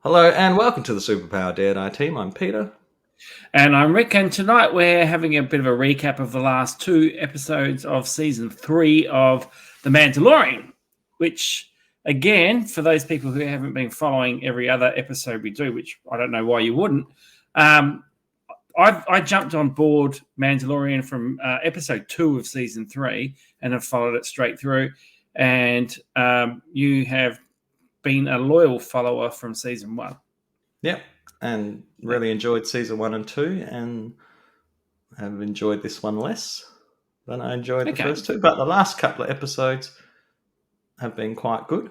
Hello and welcome to the Superpower Dead team. I'm Peter. And I'm Rick, and tonight we're having a bit of a recap of the last two episodes of season 3 of The Mandalorian, which, again, for those people who haven't been following every other episode we do, which I don't know why you wouldn't, I jumped on board Mandalorian from episode 2 of season 3 and have followed it straight through. And you have been a loyal follower from season 1. Yep, and really enjoyed season 1 and 2, and have enjoyed this one less than I enjoyed the first two. But the last couple of episodes have been quite good,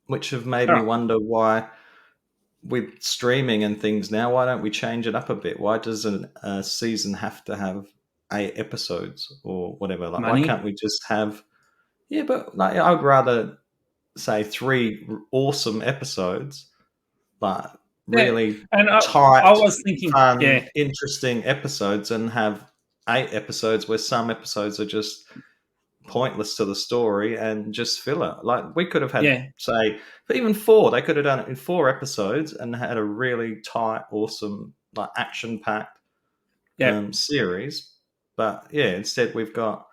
which have made me wonder why, with streaming and things now, why don't we change it up a bit? Why does a season have to have 8 episodes or whatever? Like, why can't we just have? Yeah, but like, I'd rather say 3 awesome episodes, but really tight, I was thinking, fun, interesting episodes, and have 8 episodes where some episodes are just pointless to the story and just filler. Like, we could have had, say, even 4. They could have done it in 4 episodes and had a really tight, awesome, like action-packed series. But yeah, instead we've got,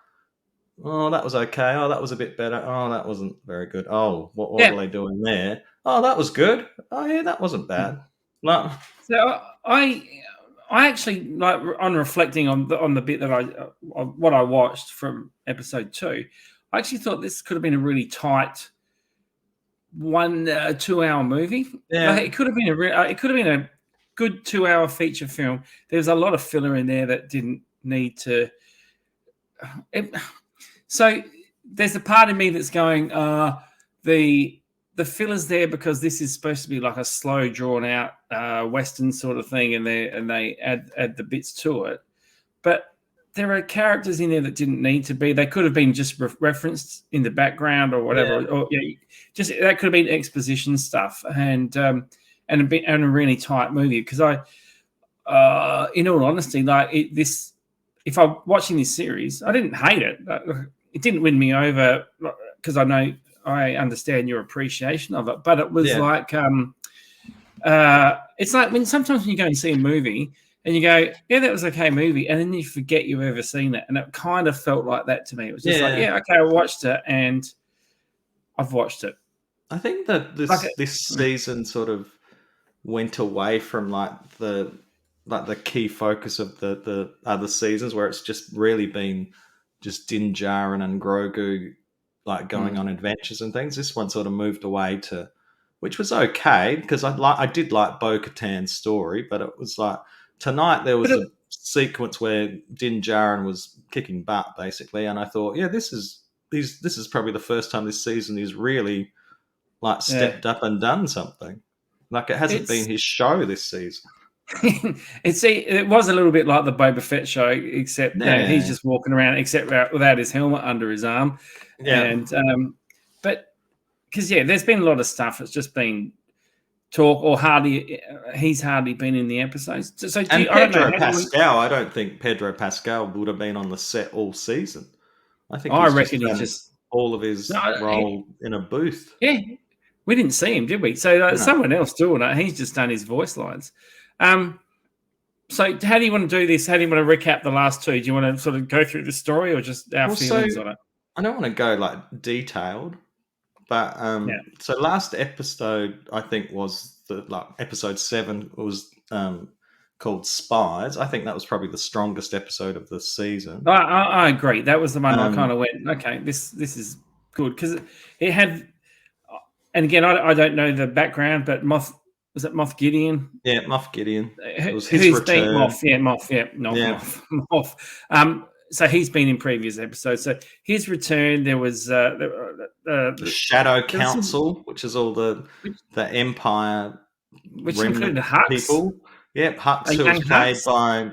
oh, that was okay. Oh, that was a bit better. Oh, that wasn't very good. Oh, what were they doing there? Oh, that was good. Oh, yeah, that wasn't bad. No. So I actually, like, on reflecting on the bit that what I watched from episode 2, I actually thought this could have been a really tight 1-2 hour movie. Yeah, like, it could have been a good 2-hour feature film. There's a lot of filler in there that didn't need to. So there's a part of me that's going, the filler's there because this is supposed to be like a slow, drawn out Western sort of thing, and they add the bits to it. But there are characters in there that didn't need to be. They could have been just referenced in the background or whatever. Or just that could have been exposition stuff, and a really tight movie. Because in all honesty, like this, if I'm watching this series, I didn't hate it. It didn't win me over because I understand your appreciation of it, but it was like it's like sometimes when you go and see a movie and you go, yeah, that was an okay movie, and then you forget you've ever seen it, and it kind of felt like that to me. It was just like, okay, I watched it, and I've watched it. I think that this season sort of went away from the key focus of the other seasons, where it's just really been just Din Djarin and Grogu like going on adventures and things. This one sort of moved away to, which was okay, because I did like Bo-Katan's story, but it was like tonight there was a sequence where Din Djarin was kicking butt basically, and I thought, yeah, this is probably the first time this season he's really like stepped up and done something. Like, it hasn't been his show this season. It was a little bit like the Boba Fett show, except he's just walking around, except without his helmet under his arm. And but because there's been a lot of stuff that's just been talk, or he's hardly been in the episodes. So Pedro Pascal, I don't think Pedro Pascal would have been on the set all season. I think I reckon he's just all of his role in a booth. Yeah, we didn't see him, did we? So someone else doing it. He's just done his voice lines. So how do you want to do this? How do you want to recap the last two? Do you want to sort of go through the story, or just our feelings on it? I don't want to go like detailed, but so last episode I think was episode 7 was called Spies. I think that was probably the strongest episode of the season. I agree. That was the one I kind of went, okay, this is good, because it had, and again, I don't know the background, but was it Moff Gideon? Yeah, Moff Gideon. It was his return. Moff. So he's been in previous episodes. So his return, there was the Shadow Council, which is all the Empire, which included Hux people. Yep, Hux, who was played by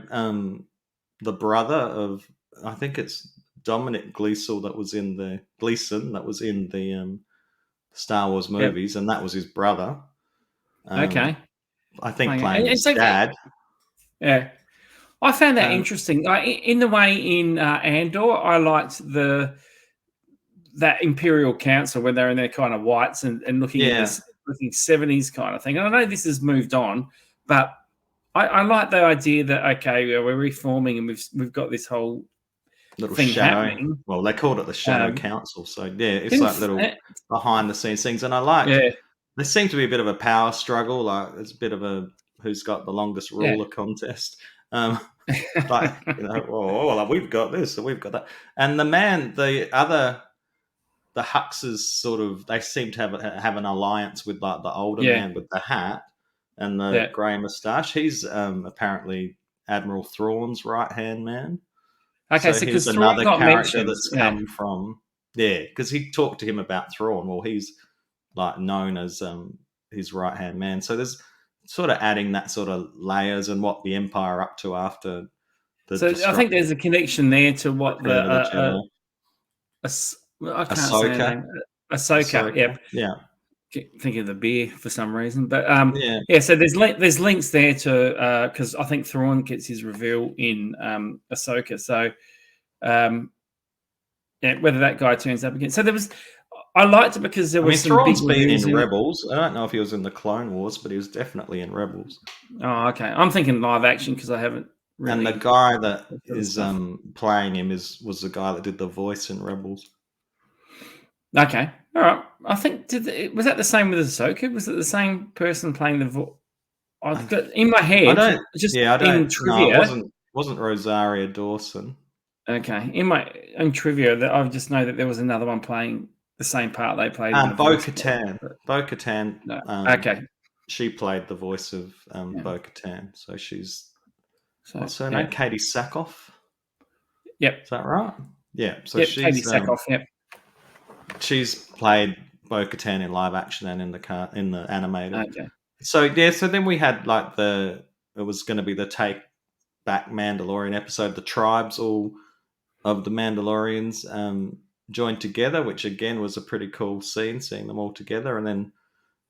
the brother of, I think it's Dominic Gleeson that was in the Star Wars movies, and that was his brother. Okay. I think playing his dad. Yeah. I found that interesting. In the way in Andor, I liked that Imperial Council when they're in their kind of whites and looking at looking 70s kind of thing. And I know this has moved on, but I like the idea that we're reforming and we've got this whole little thing shadow. happening. Well, they called it the Shadow Council. So yeah, it's like little behind the scenes things. And I liked. Yeah. There seemed to be a bit of a power struggle. Like it's a bit of a who's got the longest ruler contest. Like well, we've got this and we've got that. And the Huxes sort of they seem to have an alliance with like the older man with the hat and the grey moustache. He's apparently Admiral Thrawn's right hand man. Okay, so because he's another character mentioned, that's come from because he talked to him about Thrawn. Well, he's like known as his right hand man. So there's sort of adding that sort of layers and what the Empire are up to after the. So I think there's a connection there to what I can't say her name. Ahsoka. Yep. Yeah. Think of the beer for some reason, but So there's links there to because I think Thrawn gets his reveal in Ahsoka. So whether that guy turns up again. So I liked it because there was some Thrawn's big been in Rebels. I don't know if he was in the Clone Wars, but he was definitely in Rebels. Oh, okay. I'm thinking live action because I haven't really. And the guy that is playing him was the guy that did the voice in Rebels. Okay, all right. I think was that the same with Ahsoka? Was it the same person playing the voice? I've got in my head. I don't. In trivia, no, it wasn't Rosaria Dawson. Okay, in trivia, that I just know that there was another one playing the same part they played. Bo-Katan. Bo-Katan. No. Okay. She played the voice of Bo-Katan, so she's. What's her name? Katie Sackhoff. Yep. Is that right? Yeah. So she's Katie Sackhoff. Yep. She's played Bo-Katan in live action and in the animated. Okay. So then we had like it was going to be the Take Back Mandalorian episode. The tribes all of the Mandalorians joined together, which again was a pretty cool scene, seeing them all together, and then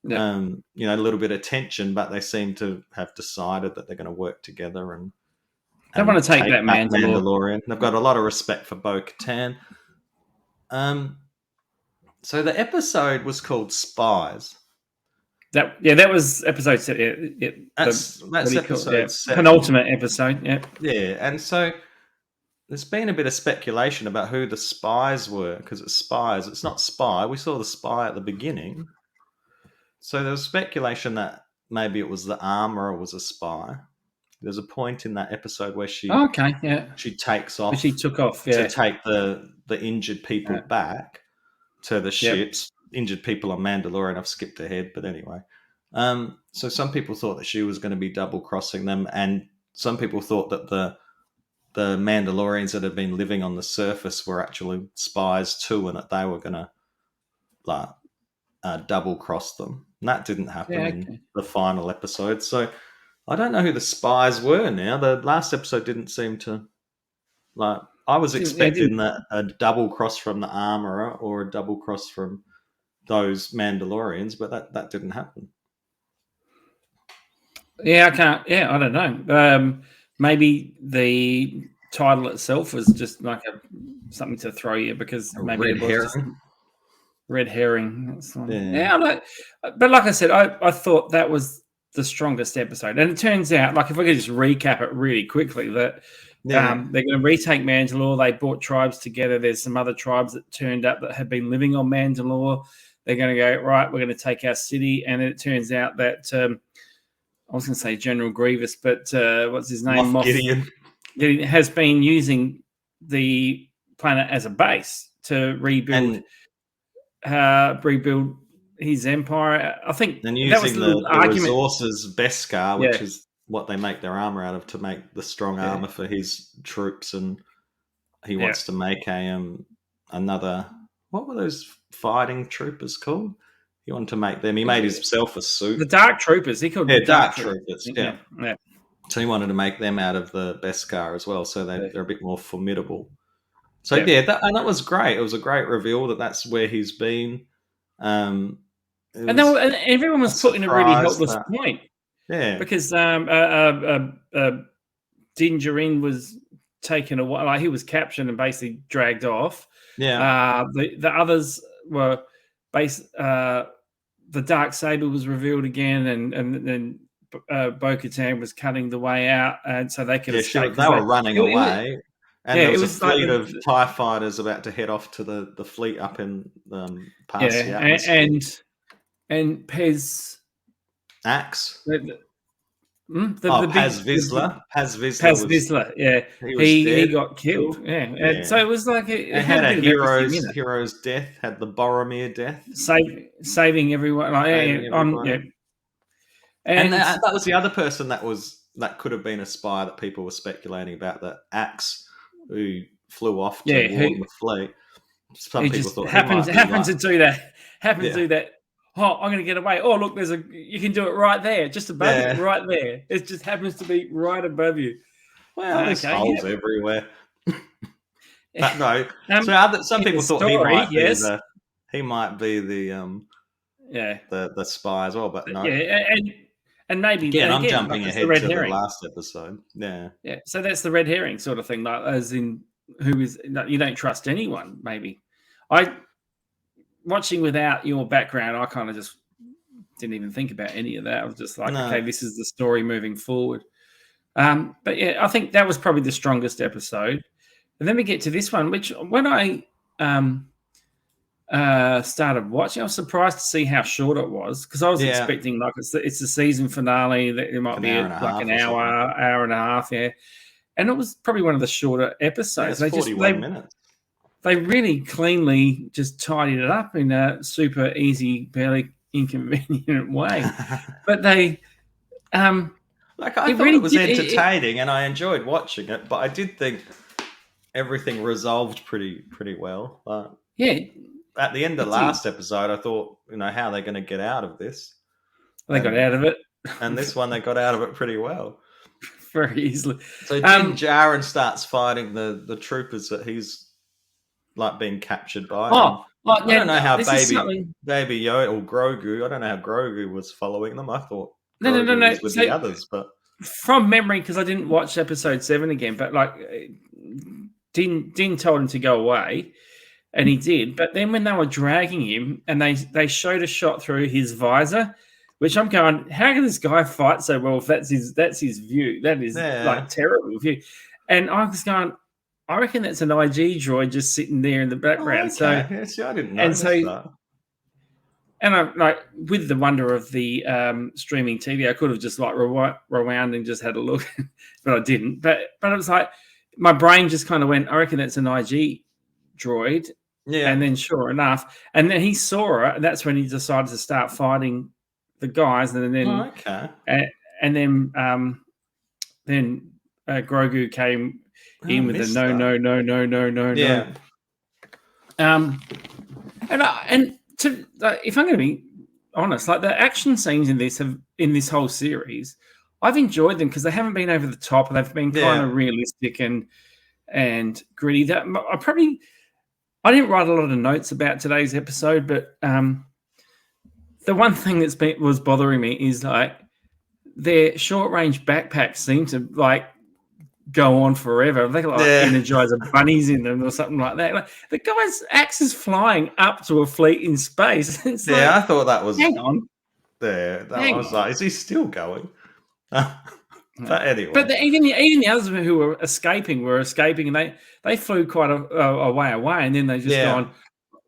a little bit of tension, but they seem to have decided that they're going to work together and they want to take that Mandalorian. They've got a lot of respect for Bo-Katan. So the episode was called Spies. That was episode 7. That's episode 7. Penultimate episode. Yeah, and so there's been a bit of speculation about who the spies were because it's spies. It's not spy. We saw the spy at the beginning. So there was speculation that maybe it was the armorer was a spy. There's a point in that episode where she takes off. She took off to take the injured people back to the ships. Injured people on Mandalorian. I've skipped ahead, but anyway. So some people thought that she was going to be double crossing them, and some people thought that the Mandalorians that had been living on the surface were actually spies too, and that they were going to double cross them. And that didn't happen in the final episode. So I don't know who the spies were now. The last episode didn't seem to I was expecting a double cross from the armorer or a double cross from those Mandalorians, but that didn't happen. Yeah, I can't. Yeah, I don't know. Maybe the title itself was just like something to throw you because maybe it was just red herring. That's but like I said, I thought that was the strongest episode, and it turns out, like if we could just recap it really quickly, that they're going to retake Mandalore. They brought tribes together. There's some other tribes that turned up that had been living on Mandalore. They're going to go, right, we're going to take our city. And it turns out that, I was going to say General Grievous, but what's his name? Moff Gideon. Has been using the planet as a base to rebuild his empire. I think and using the resources Beskar, which is what they make their armor out of, to make the strong armor for his troops, and he wants to make another. What were those fighting troopers called? He wanted to make them. He made himself a suit. The Dark Troopers. He called them Dark Troopers. Yeah. So he wanted to make them out of the Beskar as well, so they're a bit more formidable. So that was great. It was a great reveal that's where he's been. And everyone was put in a really helpless point. Yeah, because Din Djarin was taken away, like he was captured and basically dragged off. Yeah. The others were the the dark saber was revealed again, and then Bo-Katan was cutting the way out, and so they could escape. They were running away, and there was a fleet of TIE fighters about to head off to the fleet up in past the atmosphere. And Pez Axe. Paz Vizsla, yeah, he got killed. Yeah, and so it was like it had a hero's death, had the Boromir death, saving everyone. And that was the other person that could have been a spy that people were speculating about. That Axe who flew off to warn the fleet. Some people thought happened to do that. Happened to do that. Oh, I'm going to get away. Oh, look, you can do it right there, just above you, right there. It just happens to be right above you. Well, there's holes everywhere. But no, some people thought he might be the spy as well, but no. Yeah, and maybe again, I'm jumping ahead to the last episode. Yeah. Yeah. So that's the red herring sort of thing, like as in you don't trust anyone. Maybe watching without your background, I kind of just didn't even think about any of that. I was just like, okay, this is the story moving forward. But yeah, I think that was probably the strongest episode. And then we get to this one, which when I started watching, I was surprised to see how short it was, because I was expecting like it's the season finale that it might be like an hour and a half, and it was probably one of the shorter episodes. Yeah, 41 minutes. They really cleanly just tidied it up in a super easy, barely inconvenient way. But they, I thought it was entertaining and I enjoyed watching it, but I did think everything resolved pretty well. At the end of the last episode, I thought, how are they going to get out of this? They got out of it. And this one, they got out of it pretty well. Very easily. So Din Djarin starts fighting the troopers that he's like being captured by. I don't know how Baby Yoda or Grogu, I don't know how Grogu was following them. I thought Grogu was with the others, but from memory, because I didn't watch episode 7 again, but like Din told him to go away, and he did. But then when they were dragging him, and they showed a shot through his visor, which I'm going, how can this guy fight so well if that's his view? That is like terrible view. And I was going, I reckon that's an IG droid just sitting there in the background. Oh, okay. I didn't know that. And I'm like, with the wonder of the streaming TV, I could have just like rewound and just had a look, but I didn't. But it was like my brain just kind of went, I reckon that's an IG droid. Yeah. And then sure enough, and then he saw it, and that's when he decided to start fighting the guys, and then and then Grogu came in with the no. Yeah. If I'm going to be honest, like the action scenes in this whole series, I've enjoyed them because they haven't been over the top. They've been kind of realistic and gritty. I didn't write a lot of notes about today's episode, but the one thing was bothering me is like their short range backpacks seem to like go on forever. They got like Energizer bunnies in them or something like that. Like the guy's axe is flying up to a fleet in space. It's I thought that was. Hang on. Like, is he still going? But anyway. But even the others who were escaping, and they flew quite a way away, and then they just gone,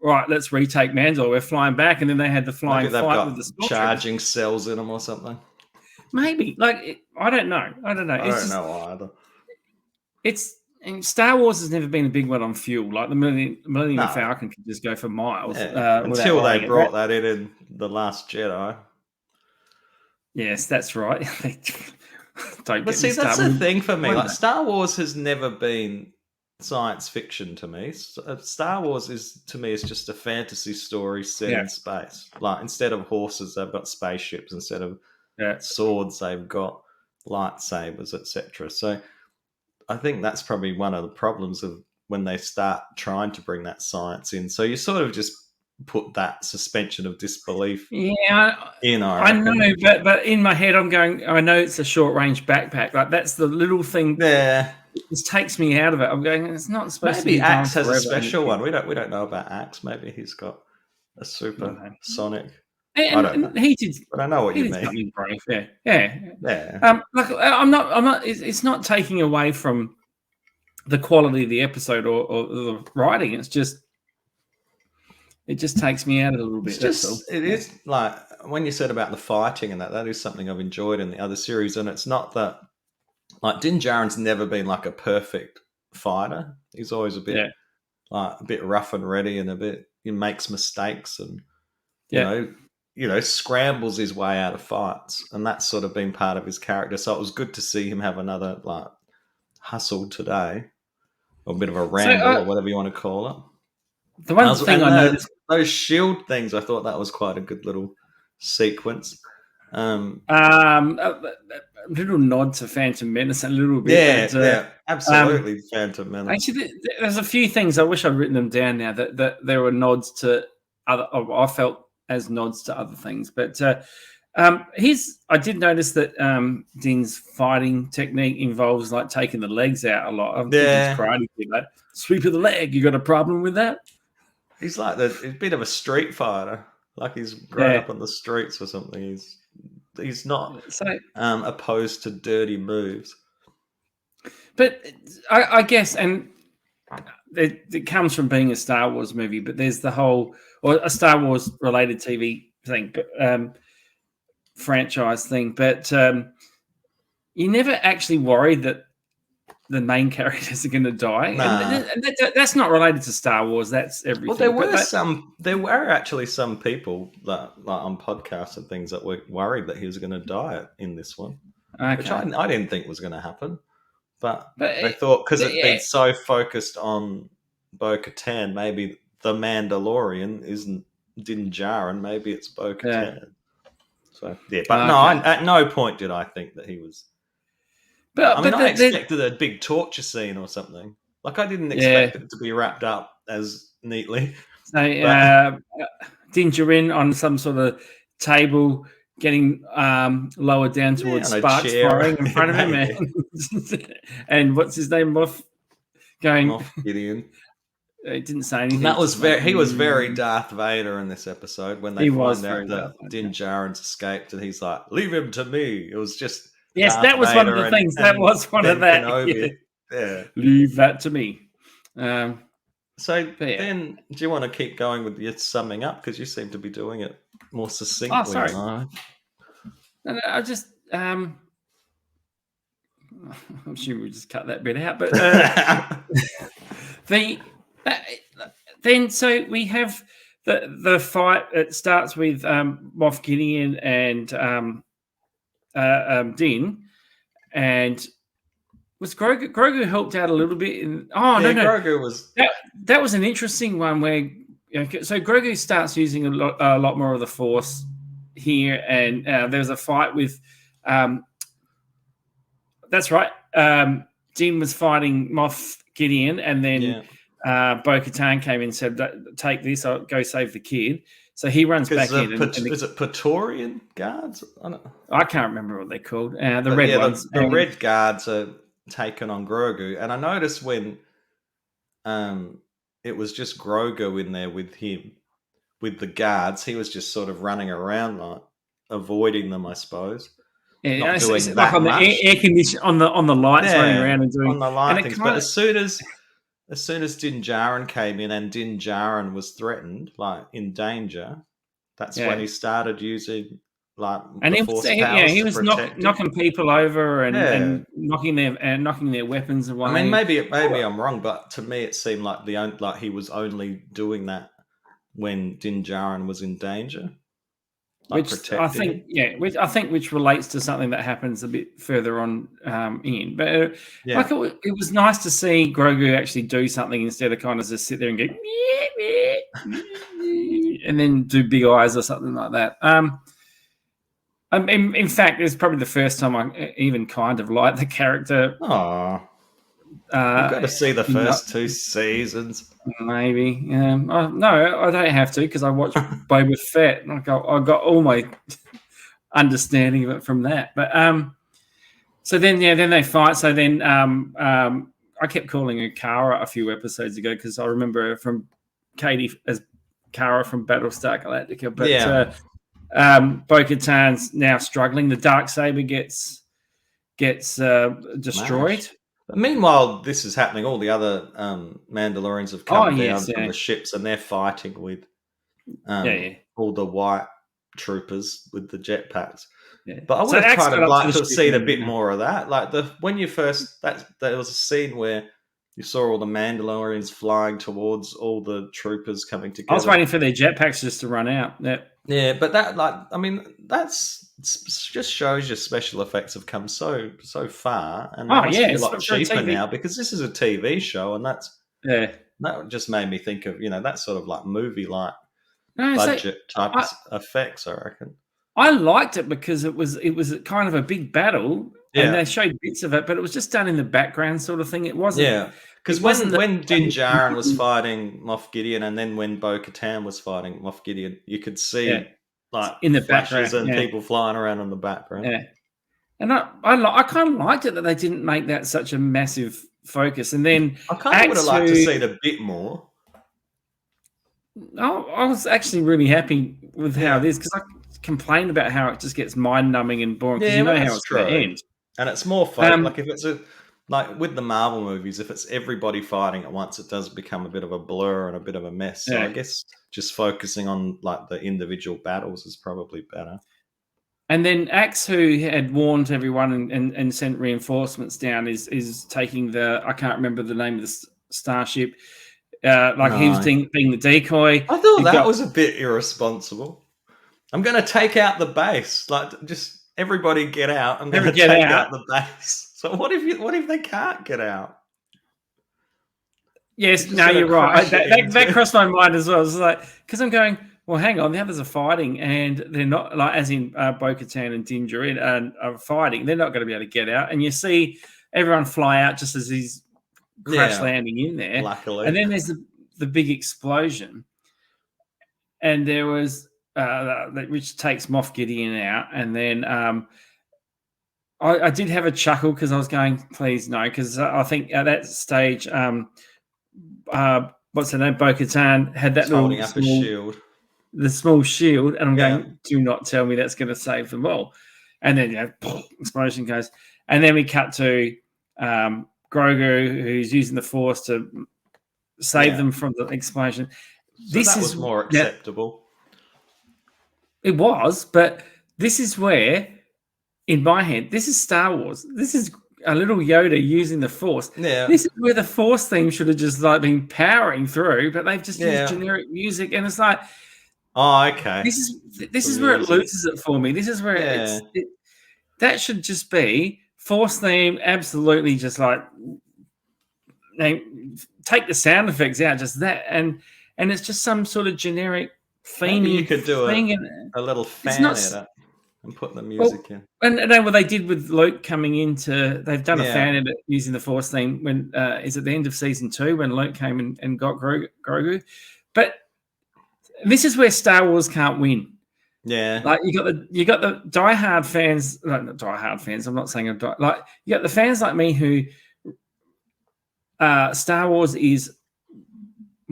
right, let's retake Mandalore. We're flying back, and then they had the flying fight with the charging cells in them or something. Maybe. I don't know. I don't know either. And Star Wars has never been a big one on fuel. Like the Millennium Falcon can just go for miles. Until they brought that in The Last Jedi. Yes, that's right. That's the thing for me. Like Star Wars has never been science fiction to me. Star Wars is just a fantasy story set in space. Like instead of horses, they've got spaceships. Instead of swords, they've got lightsabers, etc. So I think that's probably one of the problems of when they start trying to bring that science in. So you sort of just put that suspension of disbelief in. I know, but in my head I'm going, I know it's a short range backpack. Like that's the little thing. Yeah, it just takes me out of it. I'm going, it's not supposed to be. Maybe Axe has a special one. We don't know about Axe. Maybe he's got a super sonic. I don't know. he did. But I know what He you did mean. something brave. Yeah. Yeah. Like I'm not. It's not taking away from the quality of the episode or the writing. It's just it just takes me out a little It's bit. That's all. just, it is like when you said about the fighting and that is something I've enjoyed in the other series. And it's not that, like, Din Djarin's never been like a perfect fighter. He's always a bit rough and ready and he makes mistakes and, Yeah. Scrambles his way out of fights. And that's sort of been part of his character. So it was good to see him have another like hustle today, or a bit of a ramble, or whatever you want to call it. The one thing I noticed, those shield things, I thought that was quite a good little sequence. a little nod to Phantom Menace, a little bit. Yeah, absolutely, Phantom Menace. Actually, there's a few things I wish I'd written them down now that there were nods to other. I felt as nods to other things, but I did notice that Din's fighting technique involves like taking the legs out a lot. I think it's karate, like sweep of the leg. You got a problem with that? He's like a bit of a street fighter, like he's grown up on the streets or something. He's not opposed to dirty moves. But I guess, and it comes from being a Star Wars movie, but there's the whole, or a Star Wars related TV thing, franchise thing. But you never actually worried that the main characters are going to die. Nah. And that's not related to StarArs. That's everything. Well, there were actually some people that, like on podcasts and things, that were worried that he was going to die in this one, which I didn't think was going to happen. But they thought, because it'd been so focused on Bo-Katan, maybe the Mandalorian isn't Din Djarin, maybe it's Bo-Katan. So at no point did I think that he was. I expected a big torture scene or something. Like, I didn't expect it to be wrapped up as neatly. So, Din Djarin on some sort of table, getting lowered down towards sparks firing in front of him, and what's his name? Moff Gideon. He didn't say anything. That was he was very Darth Vader in this episode when they find out that Din Djarin's escaped, and he's like, "Leave him to me." It was just. Yes, Darth that was Vader one of the things. That was one of that. Yeah. Leave that to me. Then, do you want to keep going with your summing up, because you seem to be doing it more succinctly? Oh, sorry. No, I just. I'm sure we'll just cut that bit out, but then so we have the fight. It starts with Moff Gideon and Din, and was Grogu helped out a little bit. Grogu was that was an interesting one where so Grogu starts using a lot more of the Force here, and there's a fight with that's right. Din was fighting Moff Gideon, and then Bo-Katan came in and said, "Take this, I'll go save the kid." So he runs back in. Is it Praetorian guards? I can't remember what they're called. The red ones. The red guards are taken on Grogu, and I noticed when it was just Grogu in there with him, with the guards, he was just sort of running around, like avoiding them, I suppose. Yeah, not doing that like on much. The air condition on the lights, running around and doing on the light things. But as soon as Din Djarin came in and Din Djarin was threatened, like in danger, that's when he started using like he was knocking people over and knocking their weapons away. I mean, maybe I'm wrong, but to me it seemed like he was only doing that when Din Djarin was in danger. Which I think, which relates to something that happens a bit further on in. But it was nice to see Grogu actually do something instead of kind of just sit there and go, and then do big eyes or something like that. In fact, it's probably the first time I even kind of liked the character. Oh, you've got to see the first 2 seasons. Maybe. No, I don't have to, because I watched Boba Fett and I got all my understanding of it from that. But so then they fight. So then I kept calling her Kara a few episodes ago because I remember her from Katie as Kara from Battlestar Galactica. But Bo-Katan's now struggling. The Darksaber gets destroyed. Smashed. But meanwhile, this is happening. All the other Mandalorians have come down from the ships, and they're fighting with all the white troopers with the jetpacks. Yeah. But I would have kind of liked to have seen a bit more of that. Like when you first, there was a scene where you saw all the Mandalorians flying towards all the troopers coming together. I was waiting for their jetpacks just to run out. Yeah, but that's just shows you special effects have come so far, and must be a lot cheaper now because this is a TV show, and that just made me think of that sort of like movie like budget type of effects. I reckon I liked it because it was kind of a big battle, and they showed bits of it, but it was just done in the background sort of thing. It wasn't. Yeah. Because when Din Djarin was fighting Moff Gideon, and then when Bo-Katan was fighting Moff Gideon, you could see like in the flashes and people flying around in the background. Yeah, and I kind of liked it that they didn't make that such a massive focus. And then I kind of would have liked to see it a bit more. I was actually really happy with how it is because I complained about how it just gets mind-numbing and boring because how it's going to end. And it's more fun. Like if it's like with the Marvel movies, if it's everybody fighting at once, it does become a bit of a blur and a bit of a mess. So I guess just focusing on like the individual battles is probably better. And then Axe, who had warned everyone and sent reinforcements down, is taking I can't remember the name of the starship. He was being the decoy. I thought that was a bit irresponsible. I'm going to take out the base. Like, just everybody get out. I'm going to take out the base. So what if they can't get out? Yes, no, you're right. That crossed my mind as well. It's like because I'm going, well, hang on, the others are fighting, and they're not like as in Bo-Katan and Din Djarin are fighting. They're not going to be able to get out, and you see everyone fly out just as he's crash landing in there. Luckily, and then there's the big explosion, and there was which takes Moff Gideon out, and then. I did have a chuckle because I was going, please no, because I think at that stage, what's her name, Bo-Katan had that holding up a shield, the small shield, and I'm going, do not tell me that's going to save them all. And then explosion goes, and then we cut to Grogu, who's using the Force to save them from the explosion. So this was more acceptable. It was, but this is where. In my head, this is Star Wars. This is a little Yoda using the Force. Yeah. This is where the Force theme should have just like been powering through, but they've just used generic music, and it's like, oh, okay. This is where it loses it for me. This is where that should just be Force theme. Absolutely, just like take the sound effects out, just that, and it's just some sort of generic theme. You could do a little fan edit. And put the music in. And what they did with Luke coming into, they've done a fan edit using the Force theme when is at the end of season 2 when Luke came and got Grogu. But this is where Star Wars can't win. Yeah, like you got the diehard fans, not diehard fans. I'm not saying you got the fans like me who Star Wars is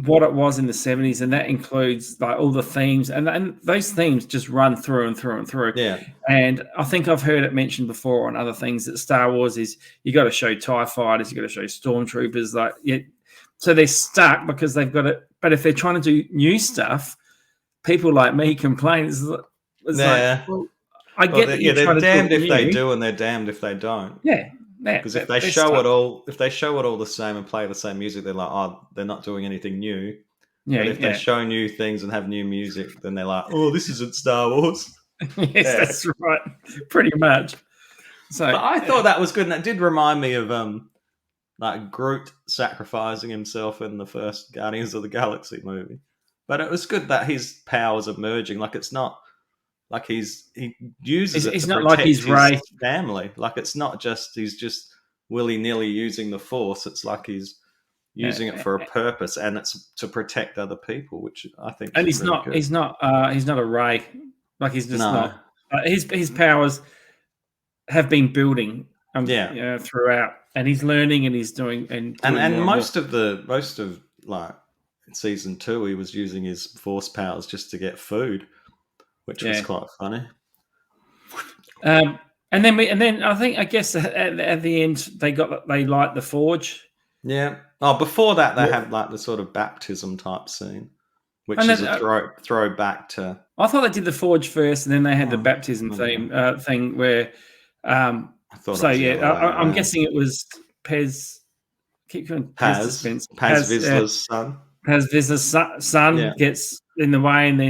what it was in the 70s, and that includes like all the themes, and those themes just run through and through and through. Yeah. And I think I've heard it mentioned before on other things that Star Wars is you got to show TIE fighters, you got to show stormtroopers, so they're stuck because they've got it. But if they're trying to do new stuff, people like me complain. It's like, well, I get that they're damned if they do, and they're damned if they don't. Yeah. Because if they show it all the same and play the same music, they're like, oh, they're not doing anything new. Yeah. But if they show new things and have new music, then they're like, oh, this isn't Star Wars. Yes, that's right. Pretty much. So but I thought that was good, and it did remind me of like Groot sacrificing himself in the first Guardians of the Galaxy movie. But it was good that his powers are merging. Like it's not like he uses it to not protect like he's his family. Like it's not just he's just willy-nilly using the Force. It's like he's using it for a purpose, and it's to protect other people, which I think. And he's really not. Good. He's not a Rey. Like he's just not. His powers have been building. Throughout, and he's learning, and he's doing, and most of like season 2, he was using his Force powers just to get food. which was quite funny. And then I guess at the end they light the forge. Yeah. Oh, before that they had like the sort of baptism type scene, which is a throwback to. I thought they did the forge first, and then they had the baptism thing where. I thought. So I'm guessing it was Pez. Keep going. Paz Vizsla's son. Paz Vizsla's son gets in the way, and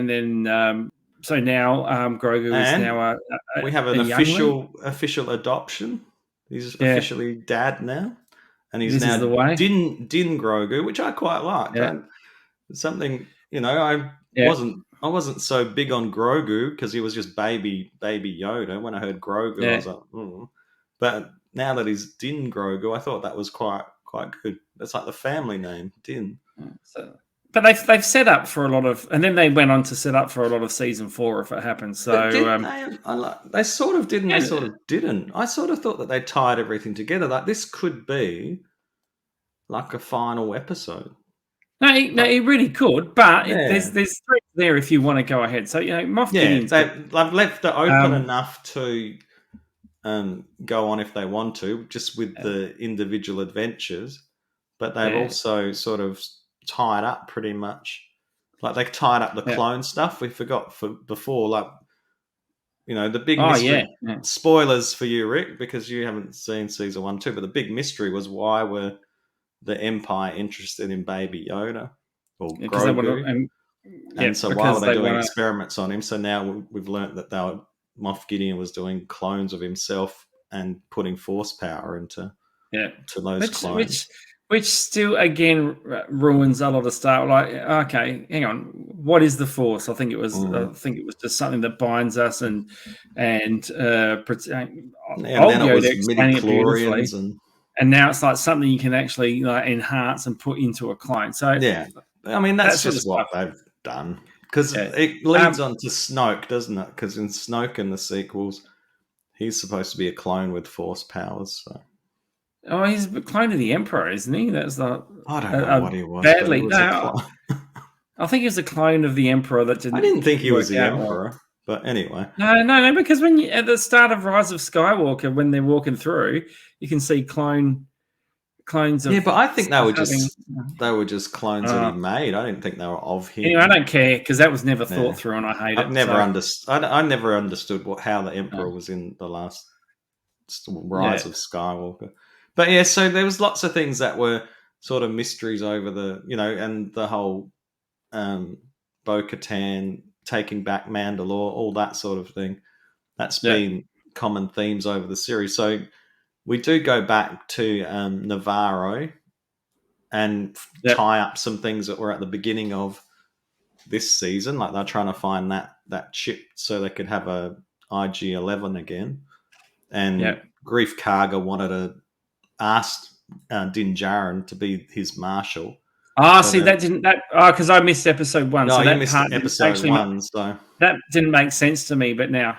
then so now Grogu is now we have an official adoption. He's officially dad now, and he's now Din Grogu, which I quite like. Yeah. Something I wasn't so big on Grogu because he was just baby Yoda. When I heard Grogu, I was like, but now that he's Din Grogu, I thought that was quite good. That's like the family name, Din. But they've set up for a lot of, and then they went on to set up for a lot of season 4 if it happens. So they sort of did, and they sort of didn't. I sort of thought that they tied everything together. Like this could be like a final episode. No, he really could, but there's threats there if you want to go ahead. So Moff Gideon's they've left it open enough to go on if they want to, just with the individual adventures. But they've also sort of tied up pretty much. Like they tied up the clone stuff. We forgot before, like the big mystery. Yeah. Spoilers for you, Rick, because you haven't seen season 1, 2. But the big mystery was why were the Empire interested in Baby Yoda or Grogu? And so why were they doing experiments on him? So now we've learnt that Moff Gideon was doing clones of himself and putting Force power into those clones. Which still, again, ruins a lot of stuff. Like, okay, hang on, what is the Force? I think it was just something that binds us and then it was midichlorians and now it's like something you can actually enhance and put into a clone. So I mean that's just what they've done because it leads on to Snoke, doesn't it? Because in Snoke in the sequels, he's supposed to be a clone with Force powers. So. Oh, he's a clone of the Emperor, isn't he? That's not. I don't know what he was. Badly, no. I think he was a clone of the Emperor that didn't. I didn't think he was the Emperor, but anyway. No, because when at the start of Rise of Skywalker, when they're walking through, you can see clones of. Yeah, but I think they were just clones that he made. I didn't think they were of him. Anyway, I don't care because that was never thought through, and I hate it. I never understood how the Emperor was in the last Rise of Skywalker. But so there was lots of things that were sort of mysteries over and the whole Bo-Katan taking back Mandalore, all that sort of thing. That's been common themes over the series. So we do go back to Navarro and tie up some things that were at the beginning of this season. Like they're trying to find that chip so they could have a IG-11 again. And Grief Karga wanted to ask Din Djarin to be his marshal. Because I missed episode 1. No, so you missed episode 1, so that didn't make sense to me. But now,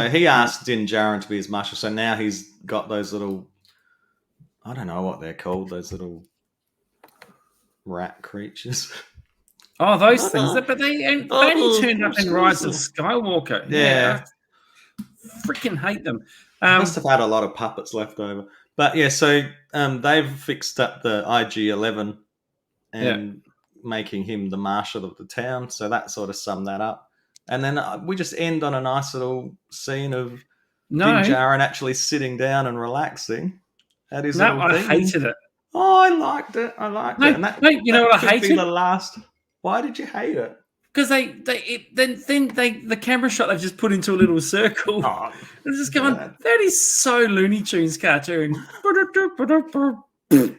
he asked Din Djarin to be his marshal. So now he's got those little, I don't know what they're called, those little rat creatures. Oh, those things. But they only turned up in Rise of Skywalker. Yeah. I freaking hate them. Must have had a lot of puppets left over. But so they've fixed up the IG-11 and making him the marshal of the town. So that sort of summed that up. And then we just end on a nice little scene of Din Djarin actually sitting down and relaxing at his little thing. I hated it. Oh, I liked it. And that, you know what I hated? The last. Why did you hate it? Because the camera shot they've just put into a little circle. Oh, it's just going, that is so Looney Tunes cartoon.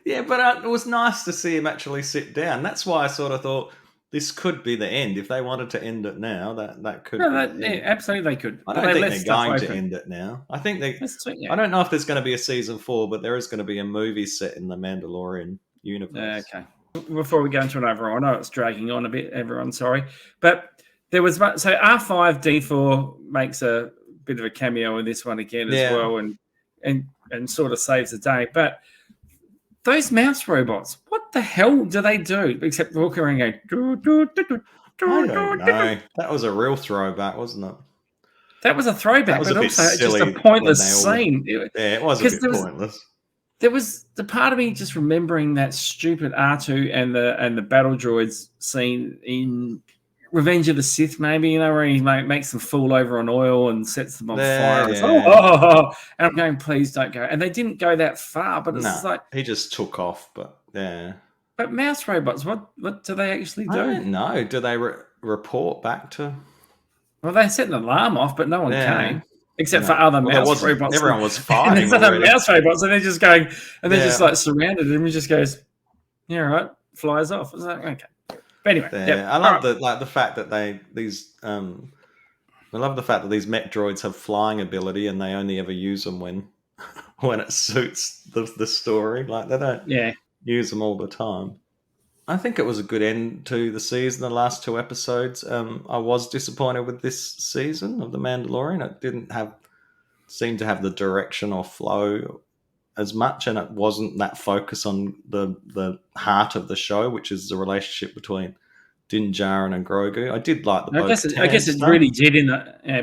Yeah, but it was nice to see him actually sit down. That's why I sort of thought this could be the end. If they wanted to end it now, that could be. Absolutely they could. I don't think they're going to end it now. I think I don't know if there's going to be a season 4, but there is going to be a movie set in the Mandalorian universe. Okay. Before we go into an overall, I know it's dragging on a bit, everyone, sorry. But there was, so R5-D4 makes a bit of a cameo in this one again as well and sort of saves the day. But those mouse robots, what the hell do they do except walk around and go, doo, doo, doo, doo. I don't know. That was a real throwback, wasn't it? That was a throwback, was but a bit also it's just silly a pointless when scene. it was a bit pointless. There was the part of me just remembering that stupid R2 and the battle droids scene in Revenge of the Sith, maybe, where he makes them fall over on oil and sets them on fire. And I'm going, please don't go. And they didn't go that far, but it's just like he just took off. But yeah. But mouse robots, what do they actually do? I don't know. Do they report back to? Well, they set an alarm off, but no one came. Except for other mouse robots. Everyone was fighting. And other mouse robots, and they're just going, and they're just like surrounded him, and just goes, yeah, right, flies off. It's like, okay. But anyway, I love the fact that I love the fact that these mech droids have flying ability, and they only ever use them when it suits the story. Like they don't use them all the time. I think it was a good end to the season, the last 2 episodes. I was disappointed with this season of The Mandalorian. It didn't seem to have the direction or flow as much, and it wasn't that focus on the heart of the show, which is the relationship between Din Djarin and Grogu. I did like the I guess it really did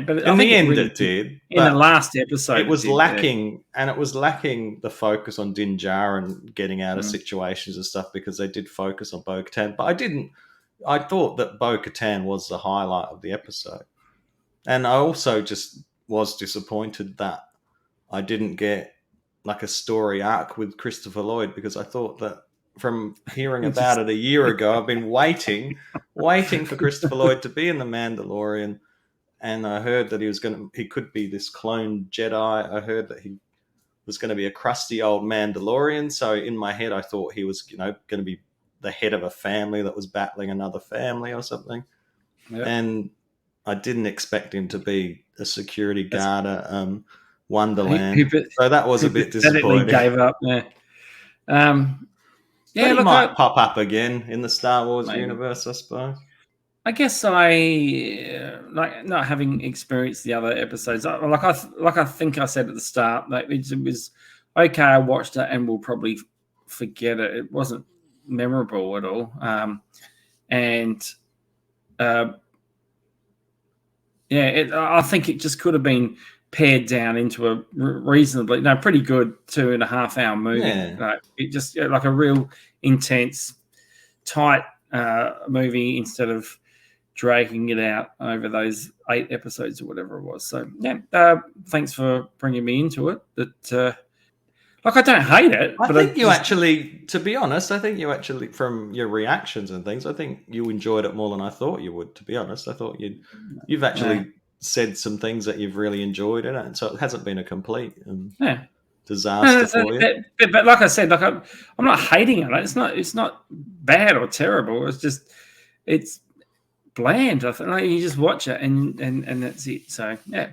but in the end it did. In the last episode, it was lacking, and it was lacking the focus on Din Djarin getting out of situations and stuff, because they did focus on Bo-Katan. But I thought that Bo-Katan was the highlight of the episode, and I also just was disappointed that I didn't get like a story arc with Christopher Lloyd, because I thought that from hearing about it a year ago, I've been waiting for Christopher Lloyd to be in The Mandalorian, and I heard that he could be this clone Jedi. I heard that he was going to be a crusty old Mandalorian. So in my head, I thought he was, going to be the head of a family that was battling another family or something. Yep. And I didn't expect him to be a security guard at Wonderland. So that was a bit disappointing. Gave up. Yeah, he might pop up again in the Star Wars universe, I suppose. I guess like not having experienced the other episodes. Like I think I said at the start, like it was okay. I watched it and we'll probably forget it. It wasn't memorable at all, I think it just could have been pared down into a reasonably, pretty good 2.5 hour movie. Yeah. Like it just like a real intense, tight movie instead of dragging it out over those 8 episodes or whatever it was. So thanks for bringing me into it. But I don't hate it. I think you actually, to be honest, from your reactions and things, I think you enjoyed it more than I thought you would. To be honest, I thought you've actually said some things that you've really enjoyed in it, and so it hasn't been a complete disaster for you. But like I said, I'm not hating it. It's not bad or terrible. It's bland. I think you just watch it and that's it. So yeah.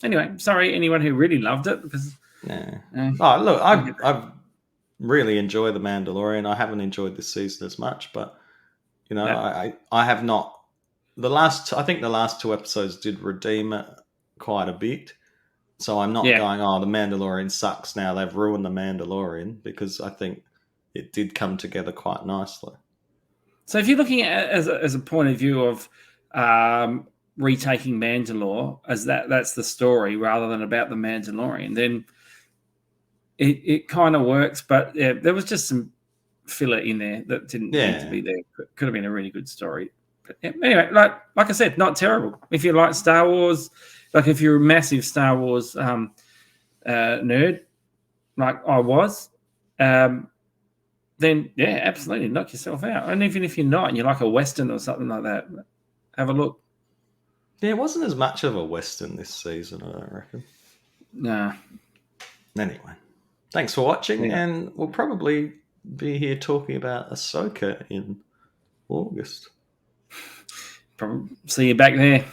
Anyway, sorry anyone who really loved it, because I've really enjoyed The Mandalorian. I haven't enjoyed this season as much, but I have not. I think the last 2 episodes did redeem it quite a bit. So I'm not going, The Mandalorian sucks now. They've ruined The Mandalorian, because I think it did come together quite nicely. So if you're looking at it as a point of view of retaking Mandalore as that's the story rather than about the Mandalorian, then it kind of works. But there was just some filler in there that didn't need to be there. Could have been a really good story. But anyway, like I said, not terrible. If you like Star Wars, like if you're a massive Star Wars nerd, like I was, then absolutely knock yourself out. And even if you're not, and you like a Western or something like that, have a look. Yeah, it wasn't as much of a Western this season, I don't reckon. No. Anyway, thanks for watching, and we'll probably be here talking about Ahsoka in August. Probably see you back there.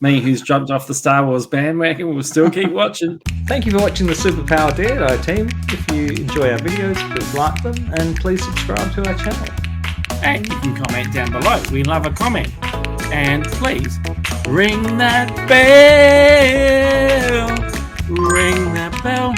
Me, who's jumped off the Star Wars bandwagon, will still keep watching. Thank you for watching the Superpower Daredai team. If you enjoy our videos, please like them, and please subscribe to our channel. And you can comment down below. We love a comment. And please ring that bell. Ring that bell.